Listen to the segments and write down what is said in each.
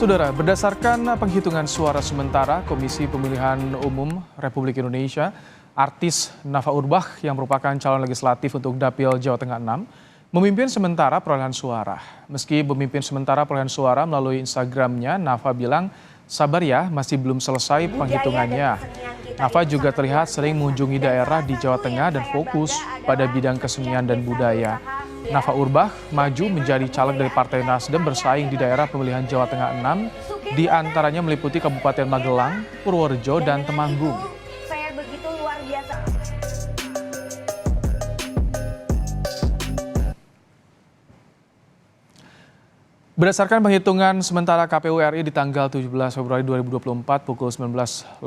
Saudara, berdasarkan penghitungan suara sementara Komisi Pemilihan Umum Republik Indonesia, artis Nafa Urbach yang merupakan calon legislatif untuk Dapil Jawa Tengah 6, memimpin sementara perolehan suara. Meski memimpin sementara perolehan suara melalui Instagramnya, Nafa bilang, sabar ya, masih belum selesai penghitungannya. Nafa juga terlihat sering mengunjungi daerah di Jawa Tengah dan fokus pada bidang kesenian dan budaya. Nafa Urbach maju menjadi caleg dari Partai Nasdem bersaing di daerah pemilihan Jawa Tengah 6, di antaranya meliputi Kabupaten Magelang, Purworejo, dan Temanggung. Saya begitu luar biasa. Berdasarkan penghitungan sementara KPU RI di tanggal 17 Februari 2024 pukul 19.30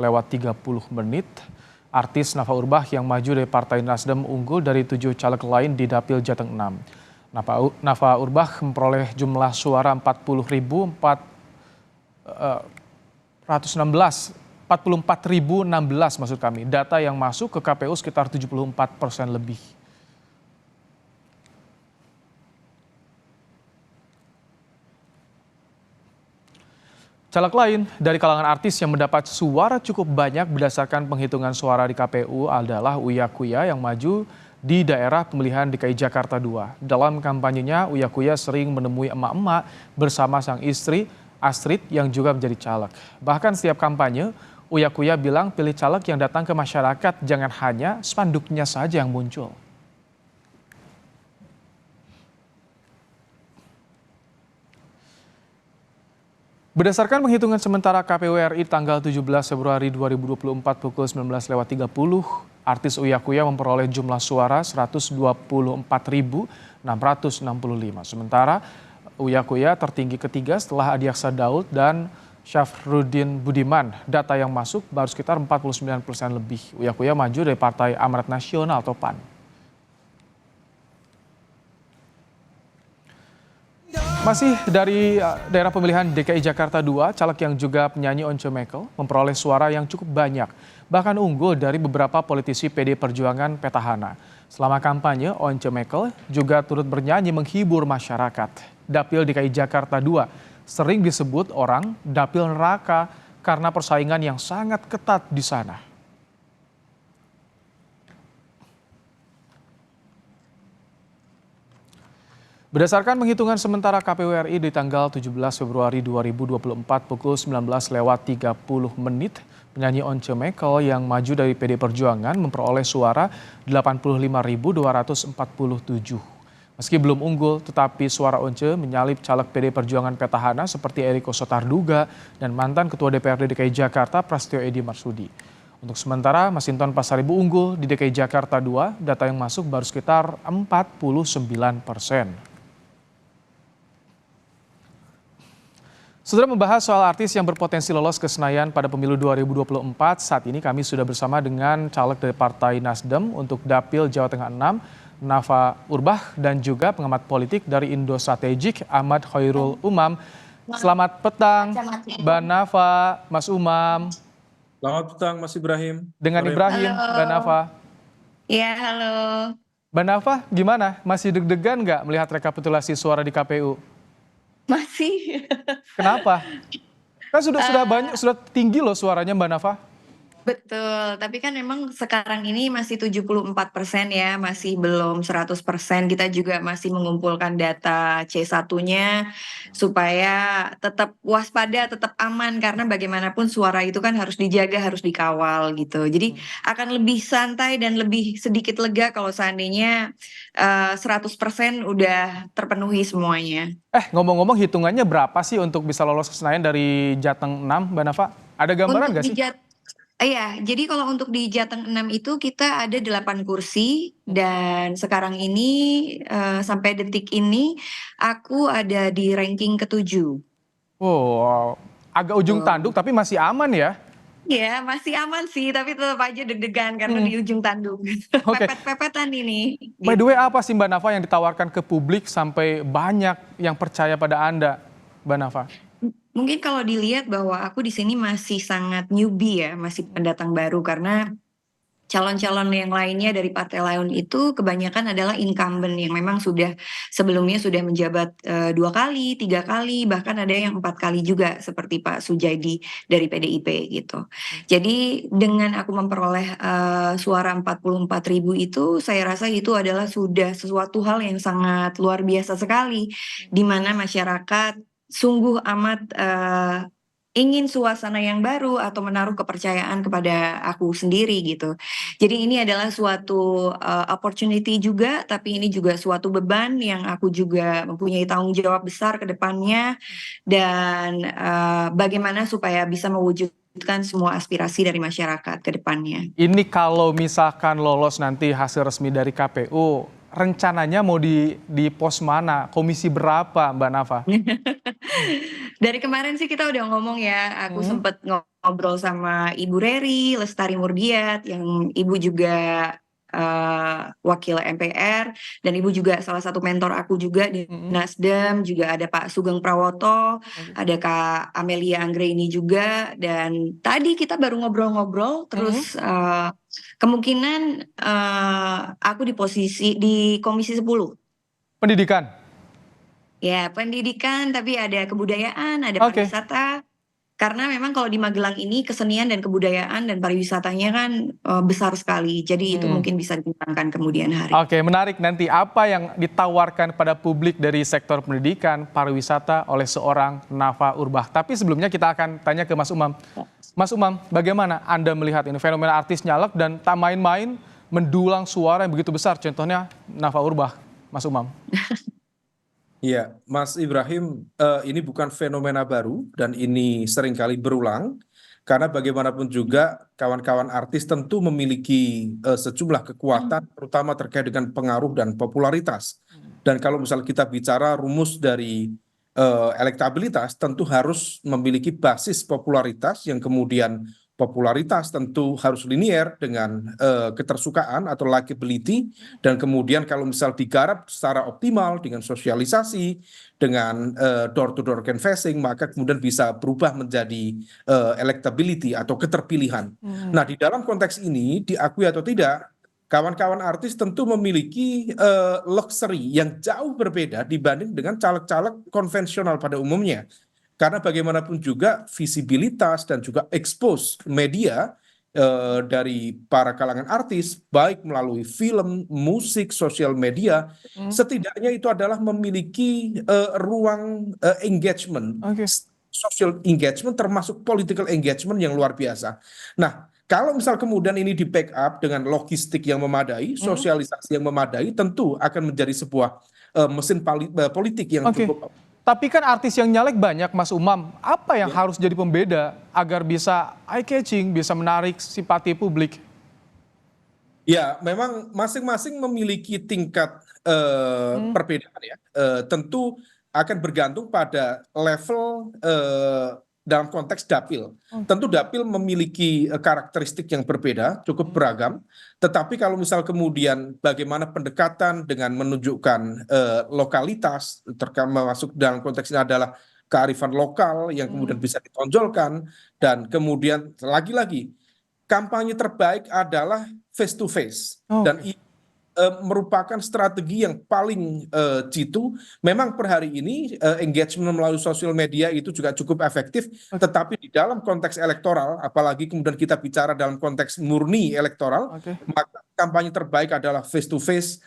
artis Nafa Urbach yang maju dari Partai Nasdem unggul dari 7 caleg lain di Dapil Jateng 6. Nafa Urbach memperoleh jumlah suara 44.016 maksud kami. Data yang masuk ke KPU sekitar 74% lebih. Caleg lain dari kalangan artis yang mendapat suara cukup banyak berdasarkan penghitungan suara di KPU adalah Uya Kuya yang maju di daerah pemilihan DKI Jakarta II. Dalam kampanyenya, Uya Kuya sering menemui emak-emak bersama sang istri Astrid yang juga menjadi caleg. Bahkan setiap kampanye, Uya Kuya bilang pilih caleg yang datang ke masyarakat, jangan hanya spanduknya saja yang muncul. Berdasarkan penghitungan sementara KPU RI tanggal 17 Februari 2024 pukul 19.30, artis Uya Kuya memperoleh jumlah suara 124.665. Sementara Uya Kuya tertinggi ketiga setelah Adiaksa Daud dan Syafruddin Budiman. Data yang masuk baru sekitar 49% lebih. Uya Kuya maju dari Partai Amanat Nasional atau PAN. Masih dari daerah pemilihan DKI Jakarta II, caleg yang juga penyanyi Once Mekel memperoleh suara yang cukup banyak, bahkan unggul dari beberapa politisi PD Perjuangan petahana. Selama kampanye, Once Mekel juga turut bernyanyi menghibur masyarakat. Dapil DKI Jakarta II sering disebut orang dapil neraka karena persaingan yang sangat ketat di sana. Berdasarkan penghitungan sementara KPU RI di tanggal 17 Februari 2024 pukul 19.30, penyanyi Once Mekel yang maju dari PD Perjuangan memperoleh suara 85.247. Meski belum unggul, tetapi suara Once menyalip caleg PD Perjuangan petahana seperti Eriko Sotarduga dan mantan Ketua DPRD DKI Jakarta Prasetyo Edy Marsudi. Untuk sementara, Masinton Pasaribu unggul di DKI Jakarta II, data yang masuk baru sekitar 49%. Saudara, membahas soal artis yang berpotensi lolos ke Senayan pada pemilu 2024, saat ini kami sudah bersama dengan caleg dari Partai Nasdem untuk Dapil Jawa Tengah 6, Nafa Urbach, dan juga pengamat politik dari Indo Strategik, Ahmad Khairul Umam. Selamat petang, Mbak Nafa, Mas Umam. Selamat petang, Mas Ibrahim. Dengan Ibrahim, Mbak Nafa. Ya, halo. Mbak Nafa, gimana? Masih deg-degan nggak melihat rekapitulasi suara di KPU? Masih. Kenapa? Kan sudah tinggi loh suaranya, Mbak Nafa. Betul, tapi kan memang sekarang ini masih 74% ya, masih belum 100%. Kita juga masih mengumpulkan data C1-nya supaya tetap waspada, tetap aman, karena bagaimanapun suara itu kan harus dijaga, harus dikawal gitu. Jadi akan lebih santai dan lebih sedikit lega kalau seandainya 100% udah terpenuhi semuanya. Ngomong-ngomong, hitungannya berapa sih untuk bisa lolos ke Senayan dari Jateng 6, Mbak Nafa? Ada gambaran nggak sih? Iya, jadi kalau untuk di Jateng 6 itu kita ada 8 kursi dan sekarang ini sampai detik ini aku ada di ranking ke-7. Oh, agak ujung tanduk tapi masih aman ya? Ya, masih aman sih, tapi tetap aja deg-degan karena di ujung tanduk. Oke. Pepet-pepetan ini. By the way, apa sih Mbak Nafa yang ditawarkan ke publik sampai banyak yang percaya pada Anda, Mbak Nafa? Mungkin kalau dilihat bahwa aku di sini masih sangat newbie ya, masih pendatang baru karena calon-calon yang lainnya dari partai lain itu kebanyakan adalah incumbent yang memang sebelumnya sudah menjabat 2 kali, 3 kali, bahkan ada yang 4 kali juga seperti Pak Sujadi dari PDIP gitu. Jadi dengan aku memperoleh suara 44.000 itu, saya rasa itu adalah sudah sesuatu hal yang sangat luar biasa sekali, di mana masyarakat sungguh amat ingin suasana yang baru atau menaruh kepercayaan kepada aku sendiri gitu. Jadi ini adalah suatu opportunity juga, tapi ini juga suatu beban yang aku juga mempunyai tanggung jawab besar ke depannya dan bagaimana supaya bisa mewujudkan semua aspirasi dari masyarakat ke depannya. Ini kalau misalkan lolos nanti hasil resmi dari KPU, rencananya mau di pos mana? Komisi berapa, Mbak Nafa? Dari kemarin sih kita udah ngomong ya, aku sempet ngobrol sama Ibu Reri Lestari Murdiat, yang Ibu juga wakil MPR, dan Ibu juga salah satu mentor aku juga di Nasdem, juga ada Pak Sugeng Prawoto, ada Kak Amelia Anggraini juga, dan tadi kita baru ngobrol-ngobrol, terus kemungkinan aku di Komisi 10. Pendidikan? Ya, pendidikan, tapi ada kebudayaan, ada Oke. pariwisata. Karena memang kalau di Magelang ini kesenian dan kebudayaan dan pariwisatanya kan besar sekali. Jadi itu mungkin bisa dikembangkan kemudian hari. Oke, menarik nanti apa yang ditawarkan pada publik dari sektor pendidikan, pariwisata oleh seorang Nafa Urbach. Tapi sebelumnya kita akan tanya ke Mas Umam. Mas Umam, bagaimana Anda melihat ini fenomena artis nyalek dan tak main-main mendulang suara yang begitu besar? Contohnya Nafa Urbach, Mas Umam. Iya, Mas Ibrahim, ini bukan fenomena baru dan ini seringkali berulang karena bagaimanapun juga kawan-kawan artis tentu memiliki sejumlah kekuatan terutama terkait dengan pengaruh dan popularitas. Dan kalau misalnya kita bicara rumus dari elektabilitas tentu harus memiliki basis popularitas yang kemudian popularitas tentu harus linier dengan ketersukaan atau likability, dan kemudian kalau misal digarap secara optimal dengan sosialisasi, dengan door to door canvassing, maka kemudian bisa berubah menjadi electability atau keterpilihan. Nah, di dalam konteks ini diakui atau tidak, kawan-kawan artis tentu memiliki luxury yang jauh berbeda dibanding dengan caleg-caleg konvensional pada umumnya. Karena bagaimanapun juga visibilitas dan juga expose media dari para kalangan artis, baik melalui film, musik, sosial media, setidaknya itu adalah memiliki ruang engagement, social engagement termasuk political engagement yang luar biasa. Nah, kalau misal kemudian ini di backup dengan logistik yang memadai, sosialisasi yang memadai, tentu akan menjadi sebuah mesin politik yang cukup. Tapi kan artis yang nyalek banyak, Mas Umam. Apa yang harus jadi pembeda agar bisa eye-catching, bisa menarik simpati publik? Ya, memang masing-masing memiliki tingkat perbedaan ya. Tentu akan bergantung pada level dalam konteks dapil. Tentu dapil memiliki karakteristik yang berbeda, cukup beragam. Tetapi kalau misal kemudian bagaimana pendekatan dengan menunjukkan lokalitas, termasuk dalam konteks ini adalah kearifan lokal yang kemudian bisa ditonjolkan, dan kemudian lagi-lagi kampanye terbaik adalah face to face, dan merupakan strategi yang paling jitu. Memang per hari ini engagement melalui sosial media itu juga cukup efektif, tetapi di dalam konteks elektoral, apalagi kemudian kita bicara dalam konteks murni elektoral, maka kampanye terbaik adalah face to face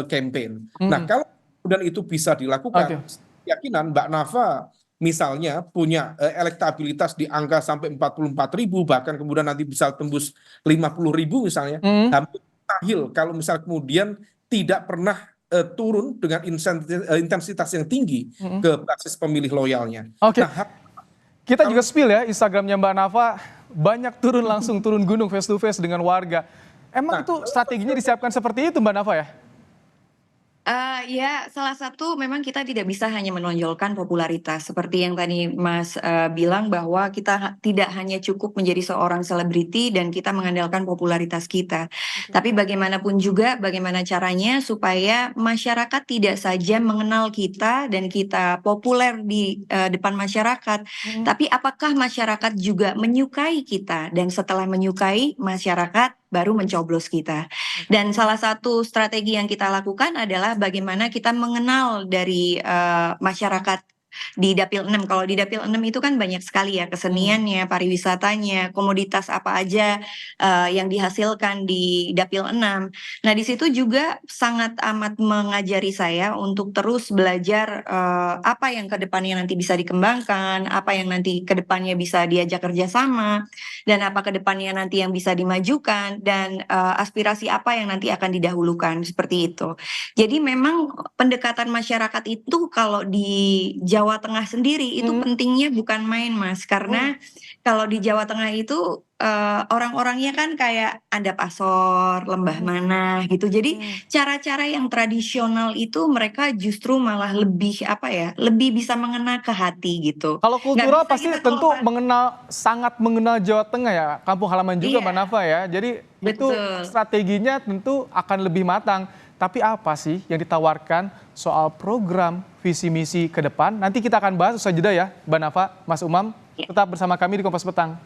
campaign. Nah, kalau kemudian itu bisa dilakukan, keyakinan Mbak Nafa misalnya punya elektabilitas di angka sampai 44.000, bahkan kemudian nanti bisa tembus 50.000 misalnya, hampir mustahil kalau misal kemudian tidak pernah turun dengan intensitas yang tinggi ke basis pemilih loyalnya. Nah, kita juga spill ya Instagramnya Mbak Nafa, banyak langsung turun gunung face to face dengan warga. Emang itu strateginya disiapkan seperti itu Mbak Nafa ya? Ya, salah satu memang kita tidak bisa hanya menonjolkan popularitas. Seperti yang tadi Mas bilang bahwa kita tidak hanya cukup menjadi seorang selebriti dan kita mengandalkan popularitas kita. Tapi bagaimanapun juga, bagaimana caranya supaya masyarakat tidak saja mengenal kita dan kita populer di depan masyarakat. Tapi apakah masyarakat juga menyukai kita? Dan setelah menyukai, masyarakat baru mencoblos kita. Dan salah satu strategi yang kita lakukan adalah bagaimana kita mengenal dari masyarakat di Dapil 6. Kalau di Dapil 6 itu kan banyak sekali ya keseniannya, pariwisatanya, komoditas apa aja yang dihasilkan di Dapil 6. Nah, di situ juga sangat amat mengajari saya untuk terus belajar apa yang ke depannya nanti bisa dikembangkan, apa yang nanti ke depannya bisa diajak kerjasama, dan apa ke depannya nanti yang bisa dimajukan, dan aspirasi apa yang nanti akan didahulukan, seperti itu. Jadi memang pendekatan masyarakat itu kalau di Jawa Tengah sendiri itu pentingnya bukan main, Mas, karena kalau di Jawa Tengah itu orang-orangnya kan kayak Andap Asor, Lembah Manah gitu. Jadi cara-cara yang tradisional itu mereka justru malah lebih apa ya, lebih bisa mengena ke hati gitu. Kalau Nggak kultural bisa pasti kita tentu kelola. sangat mengenal Jawa Tengah ya, kampung halaman juga Iya, Mbak Nafa ya. Jadi itu betul. strateginya tentu akan lebih matang. Tapi apa sih yang ditawarkan soal program visi misi ke depan? Nanti kita akan bahas usai jeda ya, Mbak Nafa, Mas Umam. Ya. Tetap bersama kami di Kompas Petang.